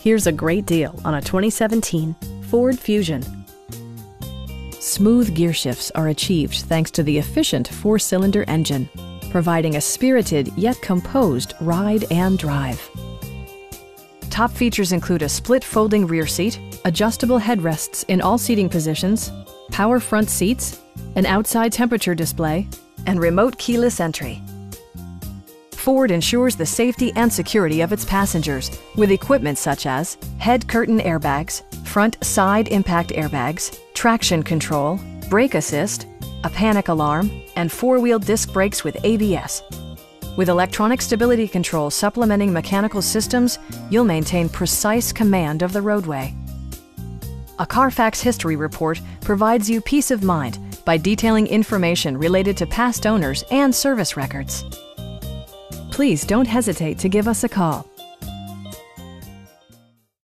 Here's a great deal on a 2017 Ford Fusion. Smooth gear shifts are achieved thanks to the efficient 4-cylinder engine, providing a spirited yet composed ride and drive. Top features include a split folding rear seat, adjustable headrests in all seating positions, power front seats, an outside temperature display, and remote keyless entry. Ford ensures the safety and security of its passengers with equipment such as head curtain airbags, front side impact airbags, traction control, brake assist, a panic alarm, and 4-wheel disc brakes with ABS. With electronic stability control supplementing mechanical systems, you'll maintain precise command of the roadway. A Carfax history report provides you peace of mind by detailing information related to past owners and service records. Please don't hesitate to give us a call.